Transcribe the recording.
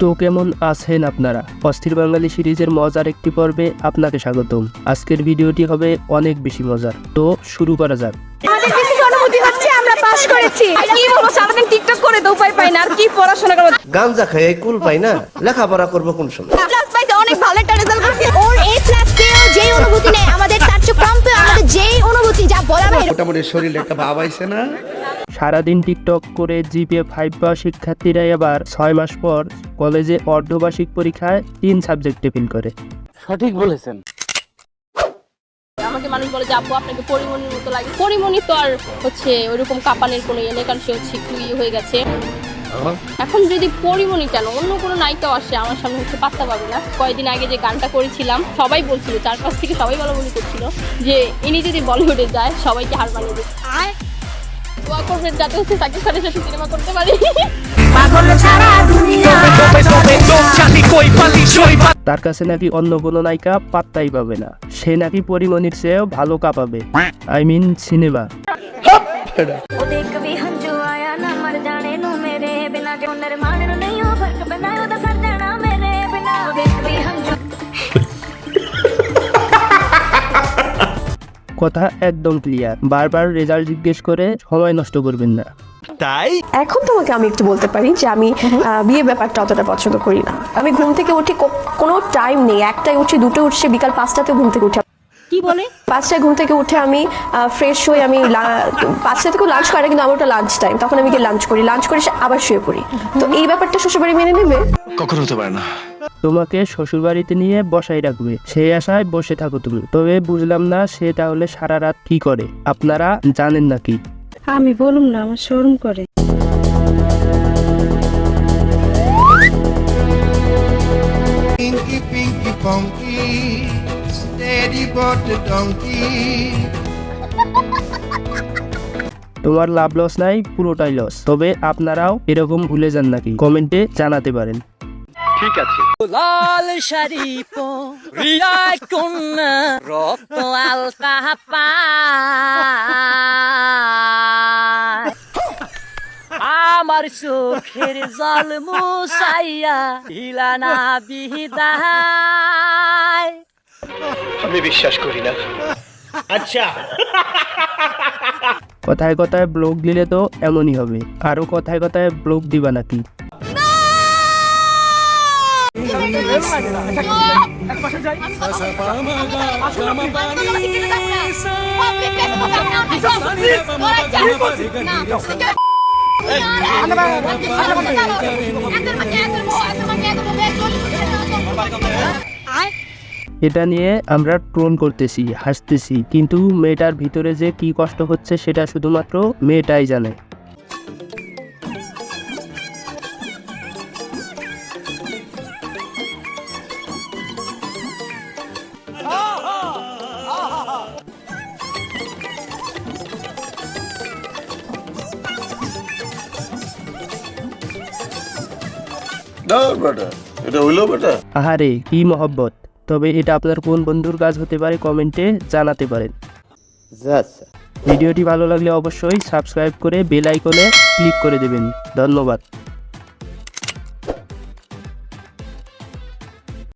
তো কেমন আছেন আপনারা? অস্থির বাঙালি সিরিজের মজার একটি পর্বে আপনাকে স্বাগতম। আজকের ভিডিওটি হবে অনেক বেশি মজার, তো শুরু করা যাক। আমাদের বেশি অনুভূতি হচ্ছে আমরা পাস করেছি। কি বলবো, সারাদিন টিকটক করে তো উপায় পাই না, আর কি পড়াশোনা করব। গাঞ্জা খাই কুল পাই না, লেখাপড়া করবো কোন সময়? ক্লাস পাইতে অনেক ভালো একটা রেজাল্ট করছি। ওর এই ক্লাস পেয়েও যেই অনুভূতি নেই আমাদের তার চেয়ে কম পেয়ে আমাদের যেই অনুভূতি যা বলা বাইরে। মোটামুটি শরীরে একটা ভাব আইছে না? সারাদিন টিকটক করে জিপিএ 5 পাওয়া শিক্ষার্থীরা এবার 6 মাস পর কলেজে অর্ধবার্ষিক পরীক্ষায় 3 সাবজেক্টে ফেল করে। সঠিক বলেছেন। আমাকে মানুষ বলে যে আপু আপনাকে পরিমণির মতো লাগে। পরিমণি তো আর হচ্ছে ওইরকম কাঁপানের কোনো ইয়ে নেই, কারণ সে হচ্ছে একটু ইয়ে হয়ে গেছে। এখন যদি পরিমণি কেন অন্য কোনো নায়িকাও আসে আমার সামনে হচ্ছে পাত্তা পাবে না। কয়েকদিন আগে যে গানটা করেছিলাম সবাই বলছিল, চারপাশ থেকে সবাই বলাবলি করছিল যে ইনি যদি বলিউডে যায় সবাইকে হার মানিয়ে দেবে। দোয়া করবেন যাতে হচ্ছে সাকিব খানের সাথে সিনেমা করতে পারি। তার কাছে নাকি অন্য কোনো নায়িকা পাত্তাই পাবে না, সে নাকি পরিমণির চেয়েও ভালো কাঁপাবে, আই মিন সিনেমা। কথা একদম ক্লিয়ার, বারবার রেজাল্ট জিজ্ঞেস করে সময় নষ্ট করবেন না। এখন তোমাকে আমি একটু বলতে পারি যে আমি বিয়ে ব্যাপারটা অতটা পছন্দ করি না। আমি ঘুম থেকে উঠি, কোনো টাইম নেই, একটাই উঠি, দুটো উঠছি, বিকাল 5টাতে ঘুম থেকে উঠি। কি বলে 5টায় ঘুম থেকে উঠে আমি ফ্রেশ হই, আমি 5টা থেকে লাঞ্চ করে, কিন্তু আমার ওটা লাঞ্চ টাইম, তখন আমি গিয়ে লাঞ্চ করি, লাঞ্চ করে আবার শুয়ে পড়ি। তো এই ব্যাপারটা শ্বশুরবাড়ি মেনে নেবে? কখনো হতে পারে না। তোমাকে শ্বশুরবাড়িতে নিয়ে বসাই রাখবে, সেই আশায় বসে থাকো তুমি। তবে বুঝলাম না সে তাহলে সারা রাত কি করে, আপনারা জানেন নাকি? আমি বলুম না, আমার শরম করে। Pinky, pinky, funky, steady but the donkey. তোমার লাভ লস নাই, পুরোটাই লস। তবে আপনারাও এরকম ভুলে যান নাকি? কমেন্টে জানাতে পারেন। ঠিক আছে। লাল শাড়ি পরিয়া কন্যা রক্ত আলতা পায় আমার চোখের জল মুছাইয়া ইলানা বিদায়। আমি বিশ্বাস করি না। আচ্ছা, কথায় কথায় ব্লগ দিলে তো এমনই হবে, আরো কথায় কথায় ব্লগ দিবা নাকি? এটা নিয়ে আমরা ট্রোল করতেছি, হাসতেছি, কিন্তু মেয়েটার ভিতরে যে কি কষ্ট হচ্ছে সেটা শুধুমাত্র মেয়েটাই জানে। আহারে কি মহব্বত। তবে এটা আপনার কোন বন্ধুর কাজ হতে পারে কমেন্টে জানাতে পারেন। ভিডিওটি ভালো লাগলে অবশ্যই সাবস্ক্রাইব করে বেল আইকনে ক্লিক করে দেবেন। ধন্যবাদ।